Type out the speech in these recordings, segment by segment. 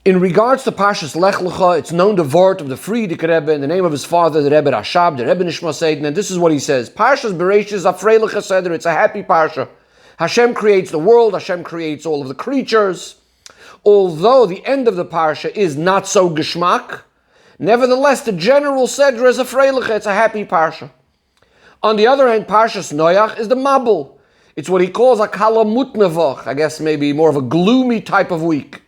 In regards to Parshas Lech Lecho, it's known the word of the Frierdiker Rebbe in the name of his father, the Rebbe Rashab, the Rebbe Nishma Seiden, and this is what he says. Parshas Bereshis is a freiliche seder, it's a happy parsha. Hashem creates the world, Hashem creates all of the creatures. Although the end of the parsha is not so geschmack, nevertheless the general seder is a freiliche, it's a happy parsha. On the other hand, Parshas Noach is the Mabul. It's what he calls a kalamut nevoch, I guess maybe more of a gloomy type of week.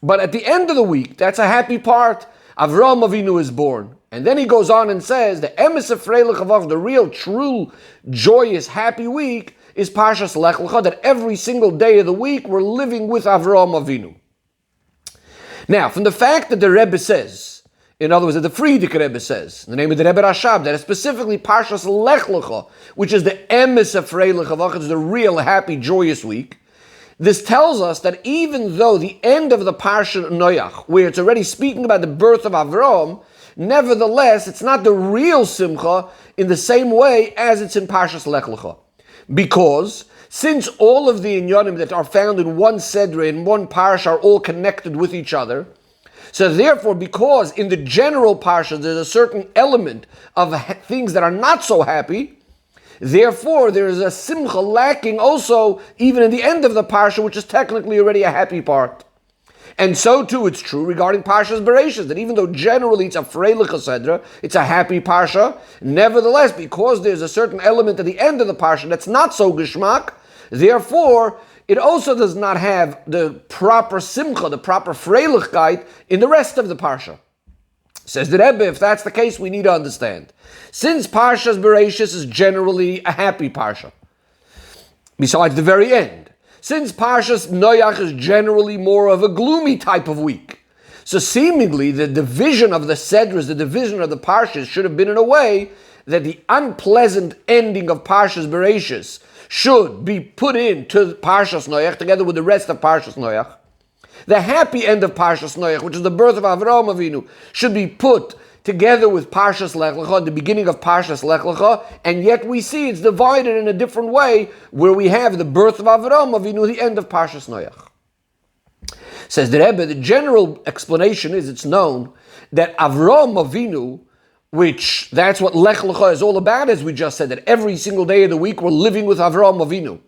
But at the end of the week, that's a happy part. Avraham Avinu is born. And then he goes on and says, the emes of freilich avav, the real, true, joyous, happy week is Parshas Lech Lecho, that every single day of the week we're living with Avraham Avinu. Now, from the fact that the Rebbe says, in other words, that the Frierdiker Rebbe says, in the name of the Rebbe Rashab, that it's specifically Parshas Lech Lecho, which is the emes of freilich avav, it's the real, happy, joyous week. This tells us that even though the end of the Parsha Noach, where it's already speaking about the birth of Avraham, nevertheless, it's not the real Simcha in the same way as it's in Parshas Lech Lecho. Because since all of the inyanim that are found in one Sedra, in one Parsha, are all connected with each other, so therefore, because in the general Parsha there's a certain element of things that are not so happy, therefore, there is a simcha lacking also even in the end of the parsha, which is technically already a happy part. And so too it's true regarding Parshas Bereshis, that even though generally it's a freiliche sedra, it's a happy parsha, nevertheless, because there's a certain element at the end of the parsha that's not so geschmack, therefore, it also does not have the proper simcha, the proper freilichkeit in the rest of the parsha. Says the Rebbe, if that's the case, we need to understand. Since Parshas Bereshis is generally a happy parsha, besides the very end, since Parshas Noach is generally more of a gloomy type of week, so seemingly the division of the Sedras, the division of the Parshas should have been in a way that the unpleasant ending of Parshas Bereshis should be put into Parshas Noach together with the rest of Parshas Noach. The happy end of Parshas Noach, which is the birth of Avraham Avinu, should be put together with Parshas Lech Lecho, the beginning of Parshas Lech Lecho, and yet we see it's divided in a different way, where we have the birth of Avraham Avinu, the end of Parshas Noach. Says the Rebbe, the general explanation is, it's known that Avraham Avinu, which that's what Lech Lecho is all about, as we just said, that every single day of the week we're living with Avraham Avinu.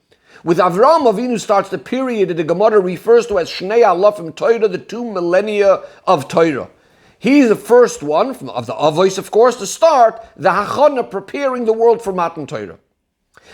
With Avraham Avinu starts the period that the Gemara refers to as Shnei Alafim Torah, the 2 millennia of Torah. He's the first one, of the Avos, of course, to start the Hachana, preparing the world for Matan Torah.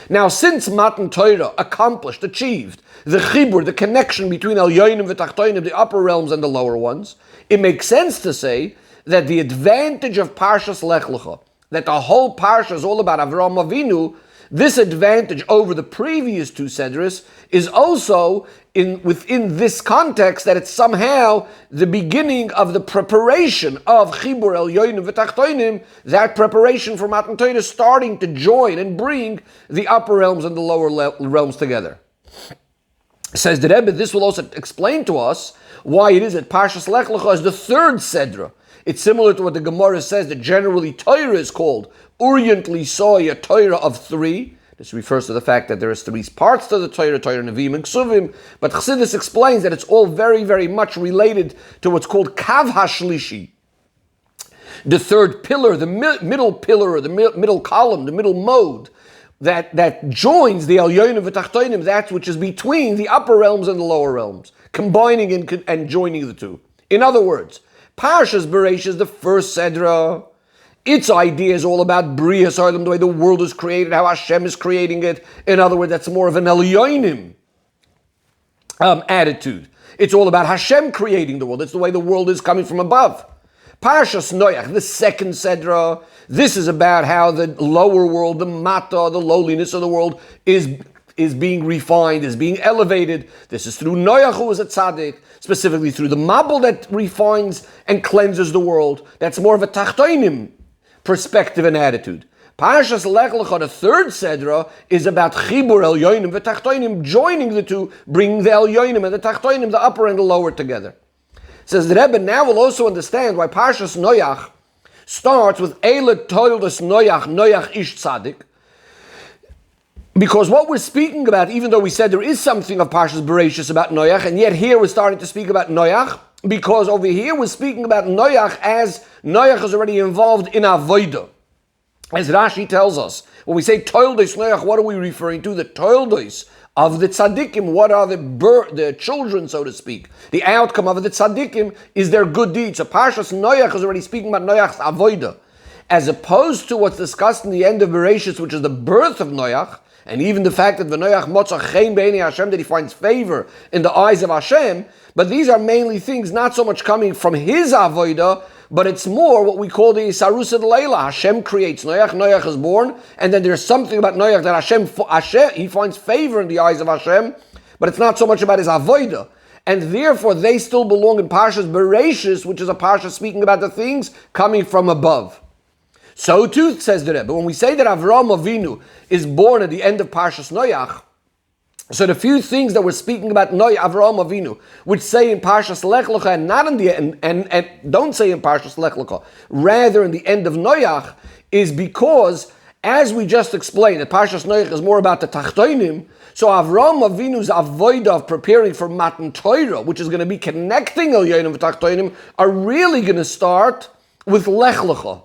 Now, since Matan Torah accomplished, achieved, the Chibur, the connection between Elyonim and Tachtonim, the upper realms and the lower ones, it makes sense to say that the advantage of Parshas Lech Lecho, that the whole Parsha is all about Avraham Avinu, this advantage over the previous two Sedras is also within this context that it's somehow the beginning of the preparation of Chibur Elyonim v'Tachtonim, that preparation for Matan Torah starting to join and bring the upper realms and the lower realms together. Says the Rebbe, this will also explain to us why it is that Parshas Lech Lecho is the third Sedra. It's similar to what the Gemara says that generally Torah is called Orientally saw a Torah of 3. This refers to the fact that there is 3 parts to the Torah, Torah, Nevi'im, and Ksuvim. But Chassidus explains that it's all very, very much related to what's called Kav HaShlishi. The third pillar, the middle pillar, or the middle column, the middle mode, that joins the Elyonim v'Tachtonim, that which is between the upper realms and the lower realms, combining and joining the two. In other words, Parshas Bereshis, the first Sedra, its idea is all about Bria Soilim, the way the world is created, how Hashem is creating it. In other words, that's more of an Elyonim attitude. It's all about Hashem creating the world. It's the way the world is coming from above. Parshas Noach, the second Sedra, this is about how the lower world, the Mata, the lowliness of the world is being refined, is being elevated. This is through Noach, who is a tzaddik, specifically through the Mabul that refines and cleanses the world. That's more of a Tachtonim perspective and attitude. Parshas Lech Lecho, the third Sedra, is about Chibur Elyonim v'Tachtonim, joining the two, bringing the Elyonim and the Tachtonim, the upper and the lower, together. Says the Rebbe, now we'll also understand why Parshas Noach starts with Eile Toildas Noach Ish Tzaddik, because what we're speaking about, even though we said there is something of Parshas Bereshis about Noach, and yet here we're starting to speak about Noach, because over here we're speaking about Noach as Noach is already involved in Avodah. As Rashi tells us, when we say Toildos Noach, what are we referring to? The Toildos of the tzaddikim. What are the children, so to speak? The outcome of the tzaddikim is their good deeds. So Parshas Noach is already speaking about Noach's avodah, as opposed to what's discussed in the end of Bereshis, which is the birth of Noach, and even the fact that Noach motza chen b'nei Hashem, that he finds favor in the eyes of Hashem. But these are mainly things not so much coming from his avodah, but it's more what we call the Isarusa Leila. Hashem creates Noach, Noach is born, and then there's something about Noach that Hashem, he finds favor in the eyes of Hashem, but it's not so much about his avodah. And therefore they still belong in Parshas Bereshis, which is a parsha speaking about the things coming from above. So too, says the Rebbe, when we say that Avraham Avinu is born at the end of Parshas Noach, so the few things that we're speaking about Avraham Avinu, which say in Parshas Lech Lecho and not in the end, and don't say in Parshas Lech Lecho, rather in the end of Noach, is because, as we just explained, that Parshas Noach is more about the Tachtoinim. So Avraham Avinu's avodah of preparing for Matan Torah, which is going to be connecting Elyonim and Tachtoinim, are really going to start with Lech Lecho,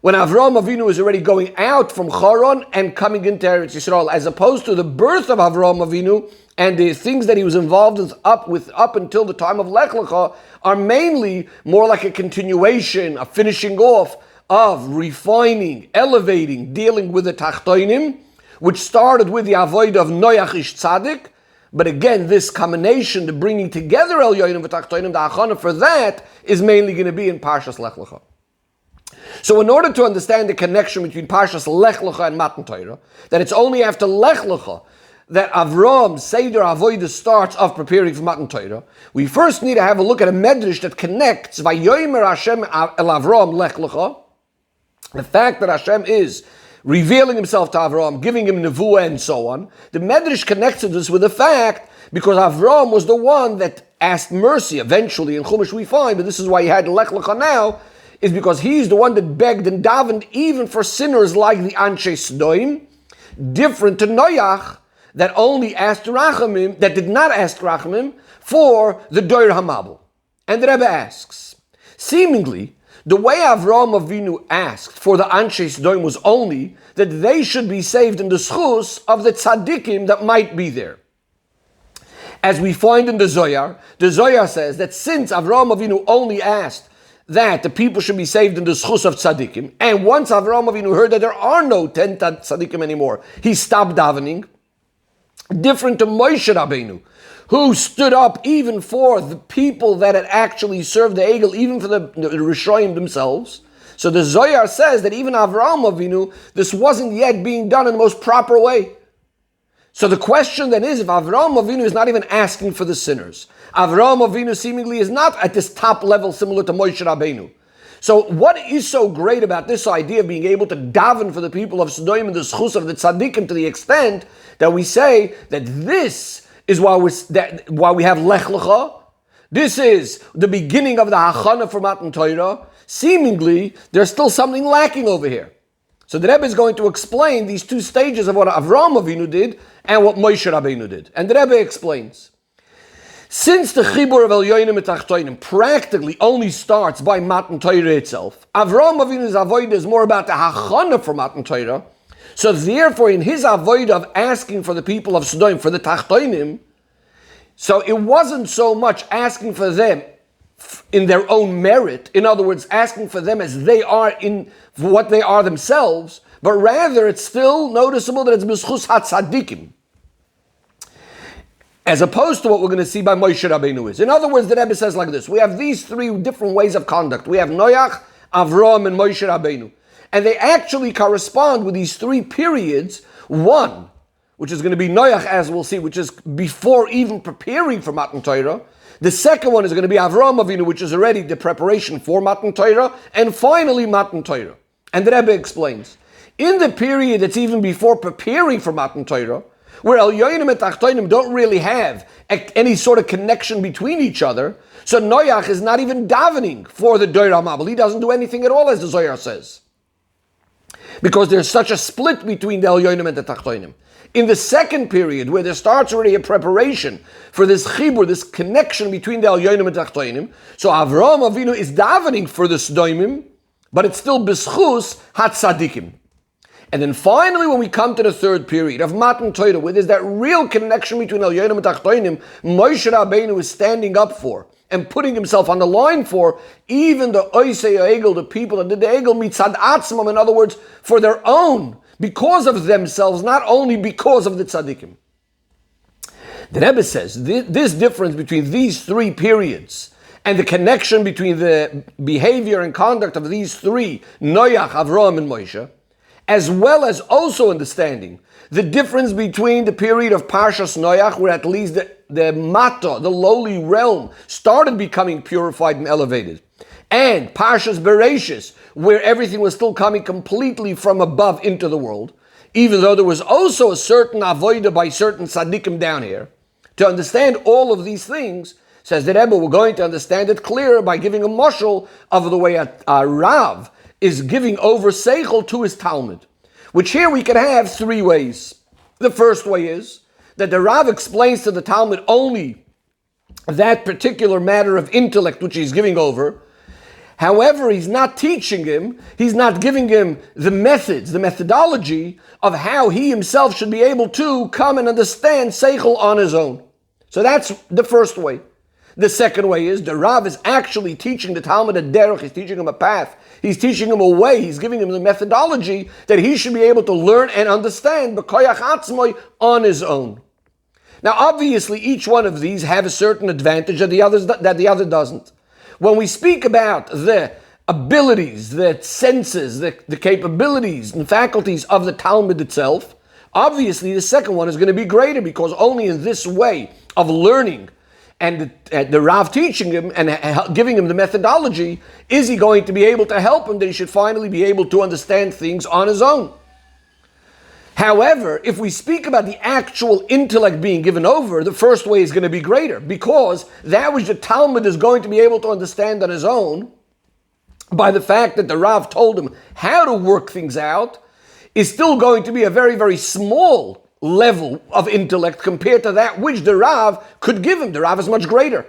when Avraham Avinu is already going out from Charan and coming into Eretz Yisrael, as opposed to the birth of Avraham Avinu and the things that he was involved with up until the time of Lech Lecho are mainly more like a continuation, a finishing off of refining, elevating, dealing with the Tachtoinim, which started with the avodah of Noach Ish Tzadik. But again, this combination, the bringing together Elyonim and Tachtoinim, the Achana for that is mainly going to be in Parshas Lech Lecho. So in order to understand the connection between Parshas Lech Lecho and Matan Torah, that it's only after Lech Lecho that Avram Seder Avodah starts of preparing for Matan Torah, we first need to have a look at a medrash that connects Vayomer Hashem el Avram Lech Lecho, the fact that Hashem is revealing himself to Avram, giving him nevuah and so on. The medrash connects this with the fact because Avram was the one that asked mercy. Eventually in Chumash we find, but this is why he had Lech Lecho now, is because he's the one that begged and davened even for sinners like the Anshe Sdoim, different to Noach, that only asked Rachamim, that did not ask Rachamim for the Doir Hamabel. And the Rebbe asks, seemingly, the way Avraham Avinu asked for the Anshe Sdoim was only that they should be saved in the schus of the tzaddikim that might be there. As we find in the Zohar says that since Avraham Avinu only asked that the people should be saved in the schus of tzaddikim, and once Avraham Avinu heard that there are no 10 tzaddikim anymore, he stopped davening. Different to Moshe Rabbeinu, who stood up even for the people that had actually served the Egel, even for the Rishoyim themselves. So the Zohar says that even Avraham Avinu, this wasn't yet being done in the most proper way. So the question then is, if Avraham Avinu is not even asking for the sinners, Avraham Avinu seemingly is not at this top level similar to Moshe Rabbeinu. So what is so great about this idea of being able to daven for the people of Sodom and the schus of the tzaddikim to the extent that we say that this is why we have Lech Lecho? This is the beginning of the Hachana for Matan Torah. Seemingly, there's still something lacking over here. So the Rebbe is going to explain these two stages of what Avraham Avinu did and what Moshe Rabbeinu did. And the Rebbe explains, since the Chibur of Elyonim and Tachtoinim practically only starts by Matan Torah itself, Avraham Avinu's avodah is more about the Hachana for Matan Torah. So therefore, in his avodah of asking for the people of Sodom, for the Tachtoinim, so it wasn't so much asking for them in their own merit, in other words, asking for them as they are in what they are themselves, but rather it's still noticeable that it's B'schus HaTzadikim, as opposed to what we're going to see by Moshe Rabbeinu is. In other words, the Rebbe says like this, we have these three different ways of conduct. We have Noach, Avraham, and Moshe Rabbeinu. And they actually correspond with these three periods. One, which is going to be Noach, as we'll see, which is before even preparing for Matan Torah. The second one is going to be Avraham Avinu, which is already the preparation for Matan Torah. And finally, Matan Torah. And the Rebbe explains, in the period that's even before preparing for Matan Torah, where Elyonim and Tachtoinim don't really have any sort of connection between each other, so Noach is not even davening for the Doir HaMabel. He doesn't do anything at all, as the Zohar says, because there's such a split between the Elyonim and the Tachtoinim. In the second period, where there starts already a preparation for this chibur, this connection between the Elyonim and Tachtonim, so Avraham Avinu is davening for the Sdoimim, but it's still B'schus HaTzadikim. And then finally, when we come to the third period of Matan Torah, where there's that real connection between Elyonim and Tachtonim, Moshe Rabbeinu is standing up for and putting himself on the line for even the Oisei Egel, the people that did the Egel mitzad atzmam, in other words, for their own, because of themselves, not only because of the tzaddikim. The Rebbe says this difference between these three periods and the connection between the behavior and conduct of these three, Noach, Avraham, and Moshe, as well as also understanding the difference between the period of Parshas Noach, where at least the Mata, the lowly realm, started becoming purified and elevated, and Parshas Bereshis, where everything was still coming completely from above into the world, even though there was also a certain avodah by certain tzaddikim down here. To understand all of these things, says the Rebbe, we're going to understand it clearer by giving a mashal of the way a Rav is giving over seichel to his Talmud, which here we can have three ways. The first way is that the Rav explains to the Talmud only that particular matter of intellect which he's giving over. However, he's not teaching him, he's not giving him the methods, the methodology of how he himself should be able to come and understand seichel on his own. So that's the first way. The second way is the Rav is actually teaching the Talmud a derech, he's teaching him a path, he's teaching him a way, he's giving him the methodology that he should be able to learn and understand b'koyach atzmoi on his own. Now obviously each one of these have a certain advantage that the other doesn't. When we speak about the abilities, the senses, the capabilities and faculties of the Talmud itself, obviously the second one is going to be greater, because only in this way of learning and the Rav teaching him and giving him the methodology is he going to be able to help him, that he should finally be able to understand things on his own. However, if we speak about the actual intellect being given over, the first way is going to be greater, because that which the Talmud is going to be able to understand on his own, by the fact that the Rav told him how to work things out, is still going to be a very, very small level of intellect compared to that which the Rav could give him. The Rav is much greater.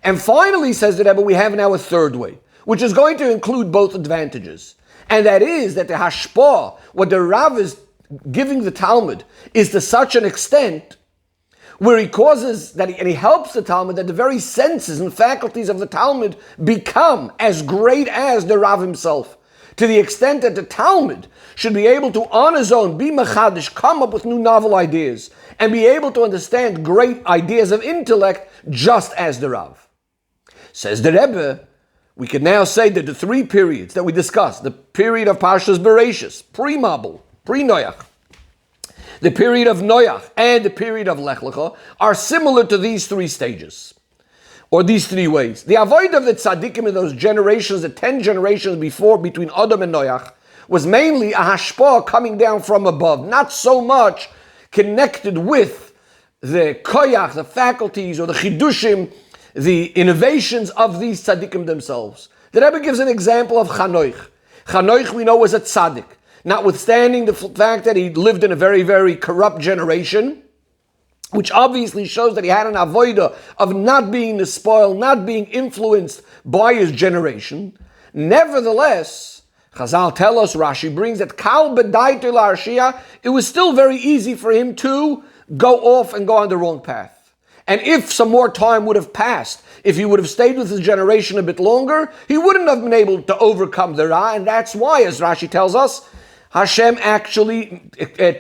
And finally, says the Rebbe, we have now a third way, which is going to include both advantages. And that is that the hashpah, what the Rav is giving the Talmud, is to such an extent where he causes that and he helps the Talmud that the very senses and faculties of the Talmud become as great as the Rav himself, to the extent that the Talmud should be able to, on his own, be machadish, come up with new novel ideas, and be able to understand great ideas of intellect just as the Rav. Says the Rebbe, we can now say that the three periods that we discussed, the period of Parshas Bereshis, pre-Mabul, pre-Noach, the period of Noach, and the period of Lecho, are similar to these three stages, or these three ways. The avoid of the tzaddikim in those generations, the 10 generations before, between Adam and Noach, was mainly a hashpah coming down from above, not so much connected with the koyach, the faculties, or the chidushim, the innovations of these tzaddikim themselves. The Rebbe gives an example of Chanoich. Chanoich, we know, was a tzaddik, notwithstanding the fact that he lived in a very, very corrupt generation, which obviously shows that he had an avoida of not being despoiled, not being influenced by his generation. Nevertheless, Chazal tell us, Rashi brings that Kal B'daitu L'Arshia, it was still very easy for him to go off and go on the wrong path. And if some more time would have passed, if he would have stayed with his generation a bit longer, he wouldn't have been able to overcome the Ra, and that's why, as Rashi tells us, Hashem actually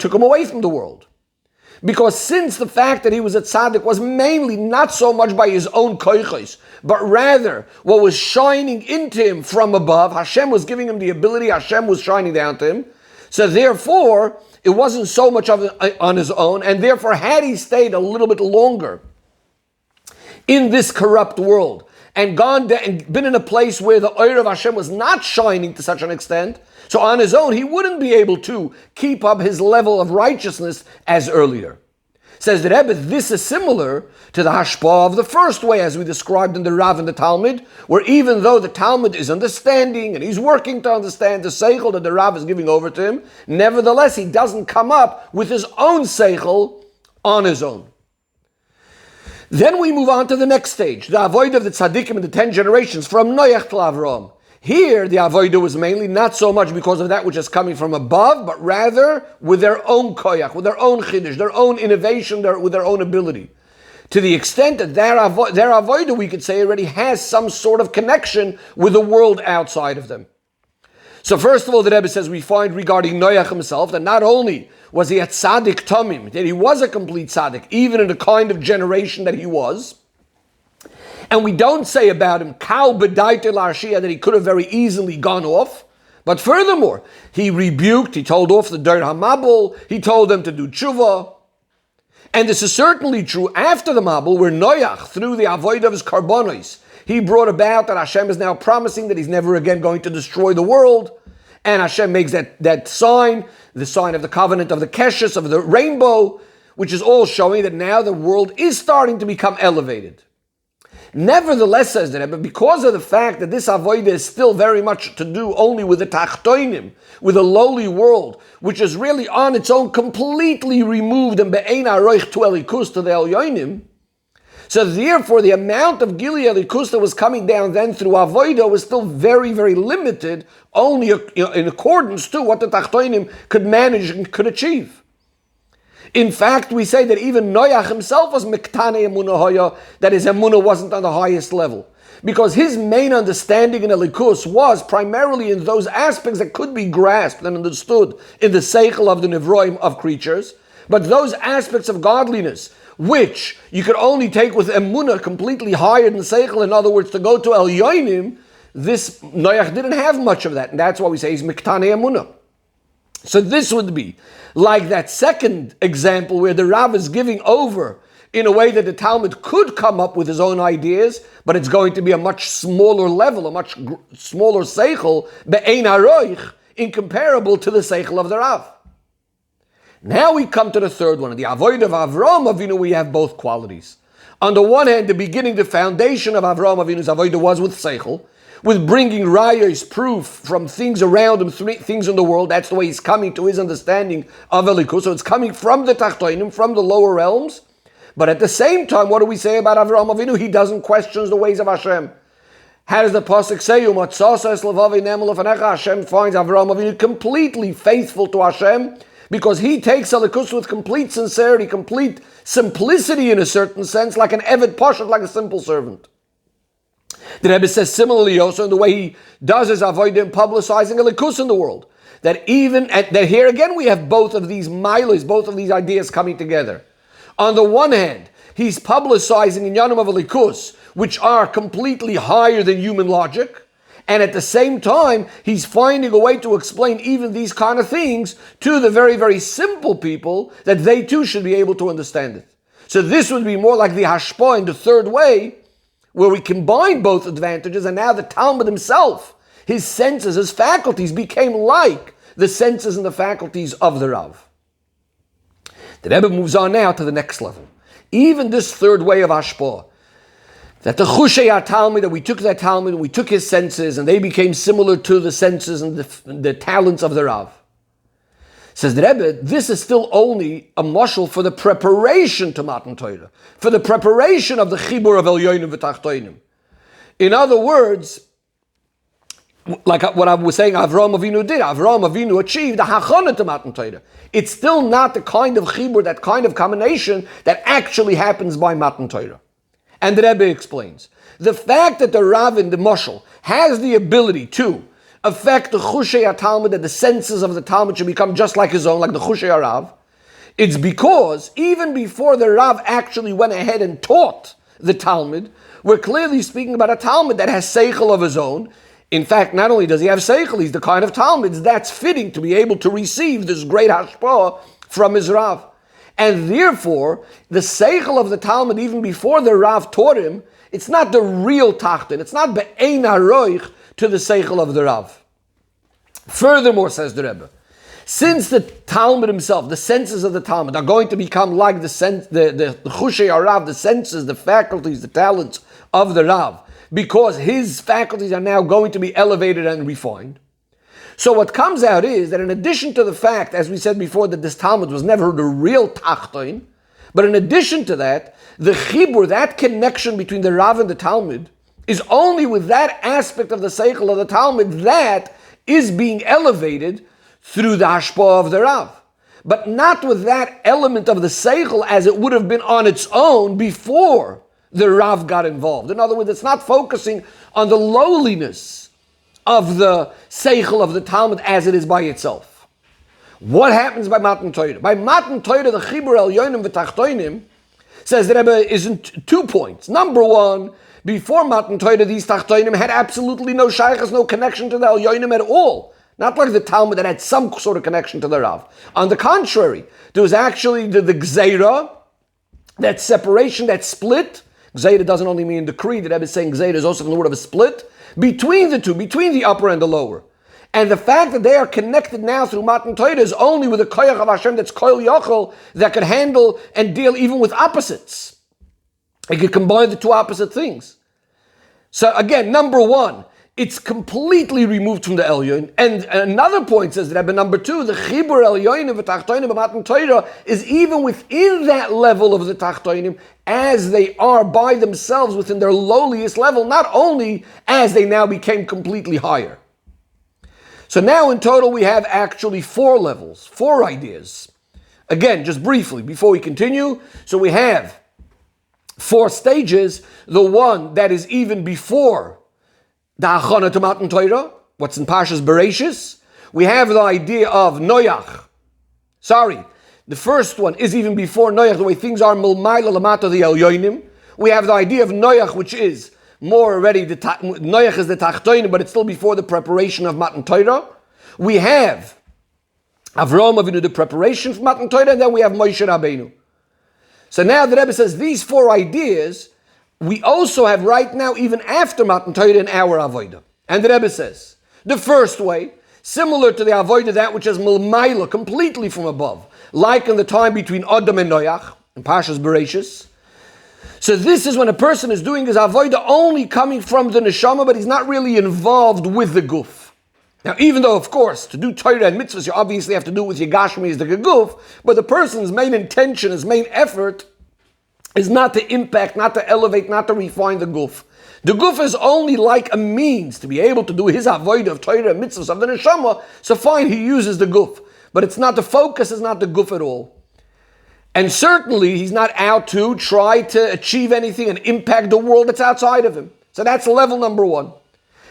took him away from the world. Because since the fact that he was a tzaddik was mainly not so much by his own koiches, but rather what was shining into him from above, Hashem was giving him the ability, Hashem was shining down to him, so therefore it wasn't so much of on his own, and therefore had he stayed a little bit longer in this corrupt world, and gone down, and been in a place where the oil of Hashem was not shining to such an extent, so on his own he wouldn't be able to keep up his level of righteousness as earlier. Says the Rebbe, this is similar to the hashpah of the first way, as we described in the Rav and the Talmud, where even though the Talmud is understanding and he's working to understand the seichel that the Rav is giving over to him, nevertheless he doesn't come up with his own seichel on his own. Then we move on to the next stage, the avodah of the tzaddikim in the 10 generations from Noach to Avram. Here, the avodah was mainly not so much because of that which is coming from above, but rather with their own koyach, with their own chiddush, their own innovation, with their own ability. To the extent that their avodah, we could say, already has some sort of connection with the world outside of them. So first of all, the Rebbe says we find regarding Noach himself that not only was he a tzaddik tamim, that he was a complete tzaddik, even in the kind of generation that he was. And we don't say about him, Kal b'daite l'arshia, that he could have very easily gone off. But furthermore, he rebuked, he told off the Dur HaMabul, he told them to do tshuva. And this is certainly true after the Mabul, where Noach, through the avodah of his karbonos, he brought about that Hashem is now promising that he's never again going to destroy the world. And Hashem makes that sign, the sign of the covenant of the Keshes, of the rainbow, which is all showing that now the world is starting to become elevated. Nevertheless, says the Rebbe, because of the fact that this avodah is still very much to do only with the tachtoinim, with a lowly world, which is really on its own completely removed and be'ein aroich to elikus, to the elyonim, so therefore the amount of gili elikus that was coming down then through avodah was still very, very limited, only in accordance to what the tachtoinim could manage and could achieve. In fact, we say that even Noach himself was miktane emunah hoya, that his emunah wasn't on the highest level. Because his main understanding in Elikus was primarily in those aspects that could be grasped and understood in the seichel of the nevroim of creatures, but those aspects of godliness, which you could only take with emunah completely higher than seichel, in other words, to go to elyonim, this Noach didn't have much of that, and that's why we say he's miktane emunah. So this would be like that second example where the Rav is giving over in a way that the Talmud could come up with his own ideas, but it's going to be a much smaller level, a much smaller seichel, be'ein haroich, incomparable to the seichel of the Rav. Now we come to the third one. In the avodah of Avraham Avinu, we have both qualities. On the one hand, the beginning, the foundation of Avraham Avinu's avodah was with seichel, with bringing rayos, proof from things around him, things in the world. That's the way he's coming to his understanding of Elikus. So it's coming from the Tachtoinim, from the lower realms. But at the same time, what do we say about Avraham Avinu? He doesn't question the ways of Hashem. How does the pasuk say? Hashem finds Avraham Avinu completely faithful to Hashem, because he takes Elikus with complete sincerity, complete simplicity in a certain sense, like an Eved Pashat, like a simple servant. The Rebbe says similarly also in the way he does his avodah in publicizing Elikus in the world. That here again we have both of these milos, both of these ideas coming together. On the one hand, he's publicizing in Yanim of Elikus, which are completely higher than human logic. And at the same time, he's finding a way to explain even these kind of things to the very, very simple people, that they too should be able to understand it. So this would be more like the hashpah in the third way, where we combine both advantages, and now the Talmud himself, his senses, his faculties became like the senses and the faculties of the Rav. The Rebbe moves on now to the next level. Even this third way of hashpah, that the Chushei Talmud, that we took that Talmud and we took his senses and they became similar to the senses and the talents of the Rav. Says the Rebbe, this is still only a mashal for the preparation to Matan Torah, for the preparation of the Chibur of Elyonim v'Tachtoinim. In other words, like what I was saying, Avraham Avinu did. Avraham Avinu achieved the Hachana to Matan Torah. It's still not the kind of Chibur, that kind of combination that actually happens by Matan Torah. And the Rebbe explains, the fact that the Rav in the mashal has the ability to affect the Chushei Talmud, that the senses of the Talmud should become just like his own, like the Chushei Rav, it's because even before the Rav actually went ahead and taught the Talmud, we're clearly speaking about a Talmud that has seichel of his own. In fact, not only does he have seichel, he's the kind of Talmud that's fitting to be able to receive this great hashpah from his Rav. And therefore, the seichel of the Talmud, even before the Rav taught him, it's not the real tachton, it's not be'ein haroich to the seichel of the Rav. Furthermore, says the Rebbe, Since the Talmud himself, the senses of the Talmud, are going to become like the Chushei Rav, the senses, the faculties, the talents of the Rav, because his faculties are now going to be elevated and refined. So what comes out is that in addition to the fact, as we said before, that this Talmud was never the real Tachtoin, but in addition to that, the Chibur, that connection between the Rav and the Talmud, is only with that aspect of the Seichel of the Talmud that is being elevated through the Hashpah of the Rav. But not with that element of the Seichel as it would have been on its own before the Rav got involved. In other words, it's not focusing on the lowliness of the Seichel of the Talmud as it is by itself. What happens by Matan Torah? By Matan Torah, the Chibur Elyonim v'Tachtoinim, says the Rebbe is in 2 points. Number one, before Matan Torah, these Tachtoinim had absolutely no shaychus, no connection to the Elyonim at all. Not like the Talmud that had some sort of connection to the Rav. On the contrary, there was actually the Gzeira, that separation, that split. Gzeira doesn't only mean decree. The Rebbe is saying Gzeira is also from the word of a split between the two, between the upper and the lower. And the fact that they are connected now through Matan Torah is only with the Koyach of Hashem that's Koil Yochel that could handle and deal even with opposites. It could combine the two opposite things. So again, number one, it's completely removed from the Elyon. And another point says that, but number two, the Chibur Elyonim v'Tachtoinim b'Matan Torah is even within that level of the Tachtoinim as they are by themselves within their lowliest level, not only as they now became completely higher. So now in total we have actually 4 levels, 4 ideas. Again, just briefly, before we continue, so we have 4 stages. The one that is even before the Achana to Matan Torah, what's in Parshas Bereshis. We have the idea of Noach. The first one is even before Noach, the way things are Milmaila Lamata the Elyonim. We have the idea of Noach, which is more already, Noach is the Tachtoinim, but it's still before the preparation of Matan Torah. We have Avraham Avinu, the preparation for Matan Torah, and then we have Moshe Rabbeinu. So now the Rebbe says these 4 ideas we also have right now, even after Matan Torah, in our Avodah. And the Rebbe says, the first way, similar to the Avodah, that which is Milmaila, completely from above, like in the time between Adam and Noach, in Parshas Bereshis. So this is when a person is doing his Avodah only coming from the Neshama, but he's not really involved with the Guf. Now, even though, of course, to do Torah and mitzvahs, you obviously have to do it with your Gashmi as the Guf, but the person's main intention, his main effort, is not to impact, not to elevate, not to refine the Guf. The Guf is only like a means to be able to do his avodah of Torah and mitzvahs of the Neshama, so fine, he uses the Guf. But it's not the focus, is not the Guf at all. And certainly, he's not out to try to achieve anything and impact the world that's outside of him. So that's level number 1.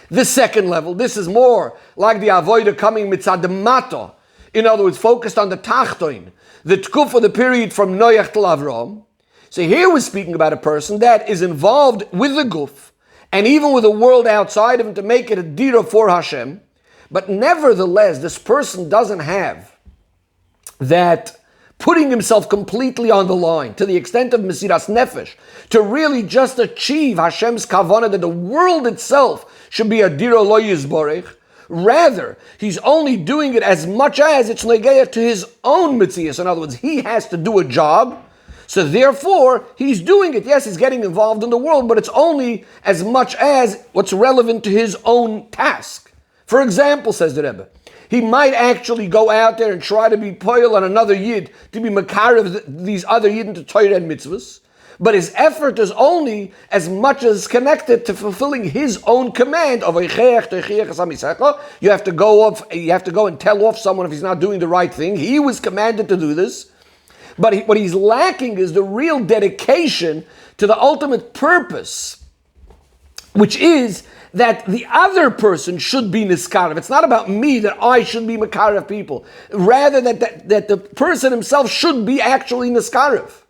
The second level, this is more like the avodah coming mitzad mata. In other words, focused on the Tachtoin, the Tkuf, the period from Noach to Avraham. So here we're speaking about a person that is involved with the Guf, and even with the world outside of him to make it a dira for Hashem. But nevertheless, this person doesn't have that putting himself completely on the line to the extent of Mesiras Nefesh, to really just achieve Hashem's kavanah that the world itself should be a dira lo yizborech. Rather, he's only doing it as much as it's negeah to his own mitzias. In other words, he has to do a job. So therefore, he's doing it. Yes, he's getting involved in the world, but it's only as much as what's relevant to his own task. For example, says the Rebbe, he might actually go out there and try to be poil on another yid, to be makar of these other yid into Torah and mitzvahs, but his effort is only as much as connected to fulfilling his own command of you have to go and tell off someone if he's not doing the right thing. He was commanded to do this. But what he's lacking is the real dedication to the ultimate purpose, which is that the other person should be niskarev. It's not about me that I should be makarev people. Rather that the person himself should be actually niskarev.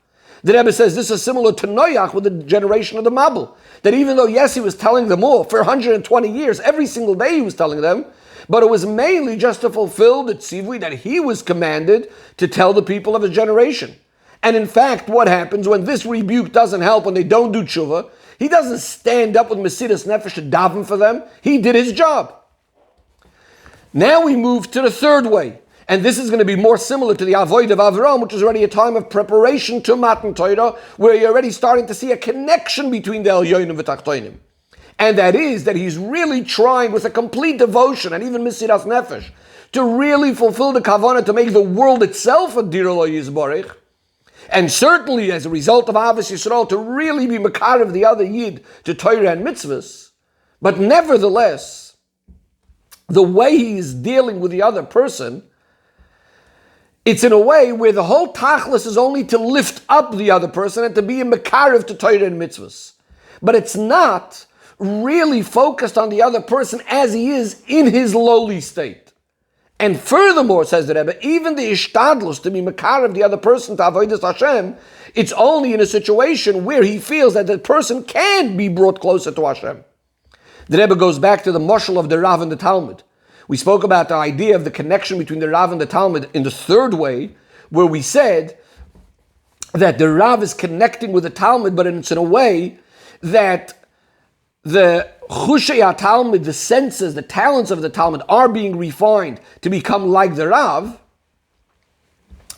The Rebbe says this is similar to Noach with the generation of the Mabul. That even though, yes, he was telling them all for 120 years, every single day he was telling them, but it was mainly just to fulfill the tzivui that he was commanded to tell the people of his generation. And in fact, what happens when this rebuke doesn't help, when they don't do tshuva, he doesn't stand up with Mesiras Nefesh to daven for them. He did his job. Now we move to the third way. And this is going to be more similar to the Avoid of Avram, which is already a time of preparation to Matan Torah, where you're already starting to see a connection between the Elyonim and V'tachtonim. And that is that he's really trying with a complete devotion and even Mesiras Nefesh to really fulfill the Kavanah to make the world itself a Dir Lo Yizborich. And certainly as a result of Avos Yisrael to really be Makar of the other Yid to Torah and Mitzvahs. But nevertheless, the way he is dealing with the other person, it's in a way where the whole tachlis is only to lift up the other person and to be a mekarev to Torah and mitzvahs. But it's not really focused on the other person as he is in his lowly state. And furthermore, says the Rebbe, even the ishtadlus to be mekarev the other person to avodas Hashem, it's only in a situation where he feels that the person can be brought closer to Hashem. The Rebbe goes back to the mashal of the Rav and the Talmud. We spoke about the idea of the connection between the Rav and the Talmud in the third way, where we said that the Rav is connecting with the Talmud, but it's in a way that the Chushei HaTalmud, the senses, the talents of the Talmud are being refined to become like the Rav,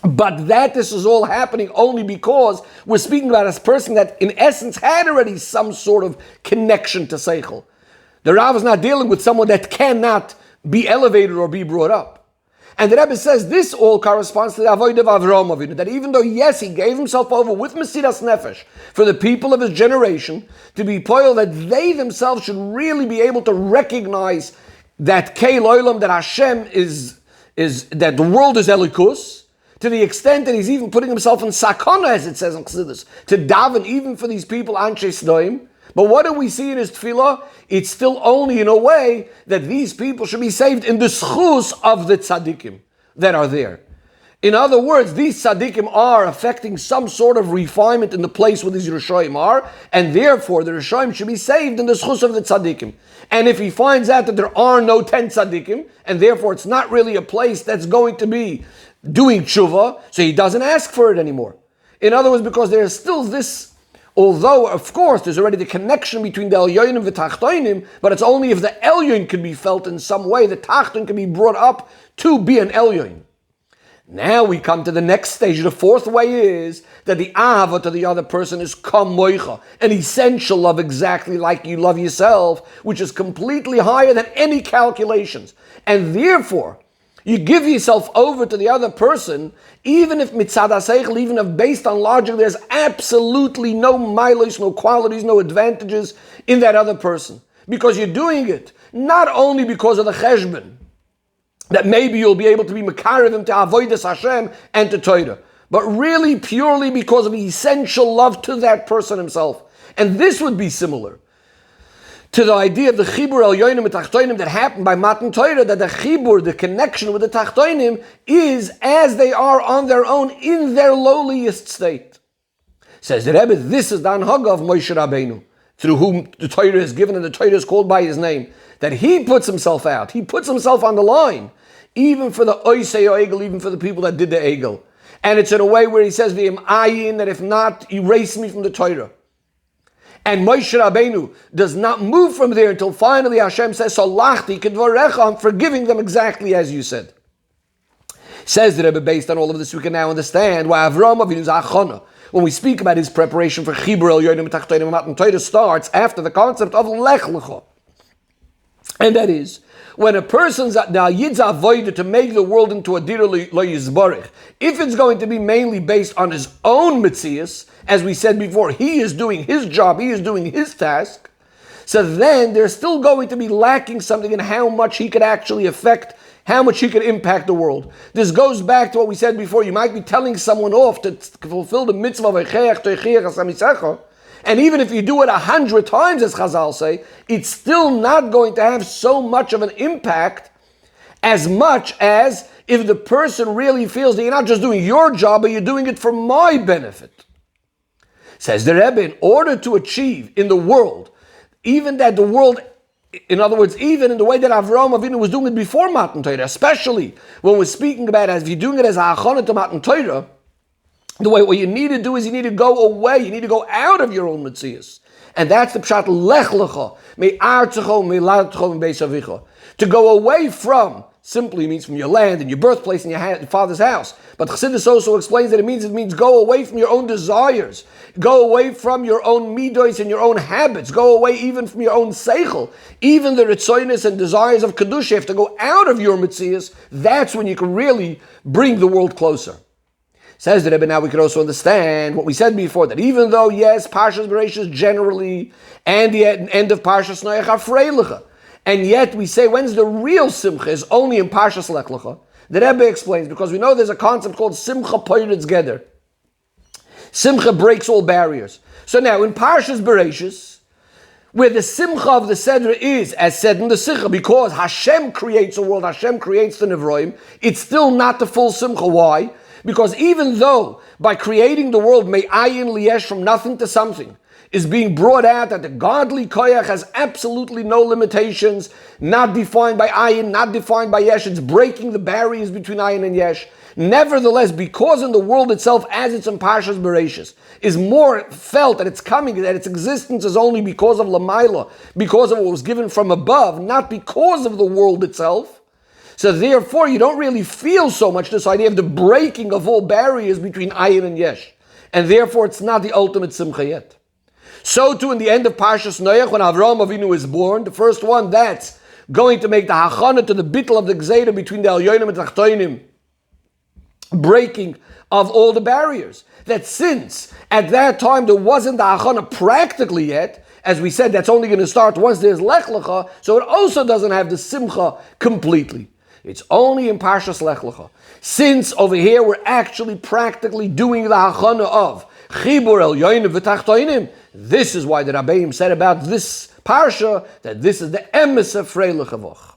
but that this is all happening only because we're speaking about a person that in essence had already some sort of connection to Seichel. The Rav is not dealing with someone that cannot be elevated or be brought up. And the Rebbe says this all corresponds to the Avodah of Avraham Avinu, that even though, yes, he gave himself over with Mesiras Nefesh for the people of his generation to be poil, that they themselves should really be able to recognize that Kei Loilam, that Hashem is that the world is Elikus, to the extent that he's even putting himself in sakana, as it says in Chassidus, to daven even for these people, Anshe Sdoim. But what do we see in his tefillah? It's still only in a way that these people should be saved in the schus of the tzaddikim that are there. In other words, these tzaddikim are affecting some sort of refinement in the place where these Rishoim are, and therefore the Rishoim should be saved in the schus of the tzaddikim. And if he finds out that there are no 10 tzaddikim, and therefore it's not really a place that's going to be doing tshuva, so he doesn't ask for it anymore. In other words, because there is still this, although, of course, there's already the connection between the Elyonim and the Tachtonim, but it's only if the Elyon can be felt in some way, the Tachton can be brought up to be an Elyon. Now we come to the next stage. The fourth way is that the Ahava to the other person is Kam Moicha, an essential love exactly like you love yourself, which is completely higher than any calculations. And therefore, you give yourself over to the other person, even if mitzad haseichel, even if based on logic, there's absolutely no milos, no qualities, no advantages in that other person. Because you're doing it not only because of the cheshbon, that maybe you'll be able to be mekarev him to avodas Hashem and to Torah, but really purely because of the essential love to that person himself. And this would be similar to the idea of the chibur elyonim and tachtonim that happened by Matan Torah, that the chibur, the connection with the tachtonim, is as they are on their own in their lowliest state. Says the Rebbe, this is the anhaga of Moshe Rabbeinu, through whom the Torah is given and the Torah is called by his name, that he puts himself out, he puts himself on the line, even for the oisei egel, even for the people that did the egel. And it's in a way where he says, V'im ayin, that if not, erase me from the Torah. And Moshe Rabbeinu does not move from there until finally Hashem says, Salachti kedvarecha, I'm forgiving them exactly as you said. Says the Rebbe, based on all of this, we can now understand why Avraham Avinu's achana, when we speak about his preparation for Chibur Elyonim Tachtonim and Matan Torah, starts after the concept of Lech Lecho. And that is, when a person's yid's avoided to make the world into a dir lo yizbarich, if it's going to be mainly based on his own mitzias, as we said before, he is doing his job, he is doing his task, so then there's still going to be lacking something in how much he could actually affect, how much he could impact the world. This goes back to what we said before. You might be telling someone off to fulfill the mitzvah of Echeach Toichiach Asamisecha, and even if you do it 100 times, as Chazal say, it's still not going to have so much of an impact as much as if the person really feels that you're not just doing your job, but you're doing it for my benefit. Says the Rebbe, in order to achieve in the world, even that the world, in other words, even in the way that Avraham Avinu was doing it before Matan Torah, especially when we're speaking about as if you're doing it as a hachana to Matan Torah, the way what you need to do is you need to go away, you need to go out of your own metzius. And that's the pshat lech lecha, me artzecho, me ladtecho, me beisavicha. To go away from simply means from your land and your birthplace and your father's house. But Chassidus also explains that it means go away from your own desires, go away from your own midos and your own habits, go away even from your own seichel. Even the ritzoynus and desires of kedusha have to go out of your mitzias. That's when you can really bring the world closer. Says the Rebbe, now we can also understand what we said before, that even though, yes, Parshas Bereshis generally and the end of Parshas Noach are freiliche, and yet we say, when's the real Simcha is only in Parshas Lech Lecha. The Rebbe explains, because we know there's a concept called Simcha Poyretz Geder. Simcha breaks all barriers. So now, in Parshas Bereshis, where the Simcha of the Seder is, as said in the Sicha, because Hashem creates the world, Hashem creates the Nevroim, it's still not the full Simcha. Why? Because even though by creating the world, may ayin liyesh, from nothing to something, is being brought out that the godly koyach has absolutely no limitations, not defined by ayin, not defined by yesh, it's breaking the barriers between ayin and yesh. Nevertheless, because in the world itself, as it's in Parshas Bereshis, is more felt that it's coming, that its existence is only because of Lamaila, because of what was given from above, not because of the world itself. So therefore, you don't really feel so much this idea of the breaking of all barriers between ayin and yesh. And therefore, it's not the ultimate simcha yet. So too, in the end of Parshas Noach, when Avraham Avinu is born, the first one that's going to make the hachana to the bittul of the gzeira between the elyonim and the tachtonim, breaking of all the barriers. That since at that time there wasn't the hachana practically yet, as we said, that's only going to start once there's Lech Lecha, so it also doesn't have the simcha completely. It's only in Parshas Lech Lecha. Since over here we're actually practically doing the hachana of Chibur El Yoinim V'Tachtoinim, this is why the Rabbeim said about this parsha that this is the emes of Freilich Avoch.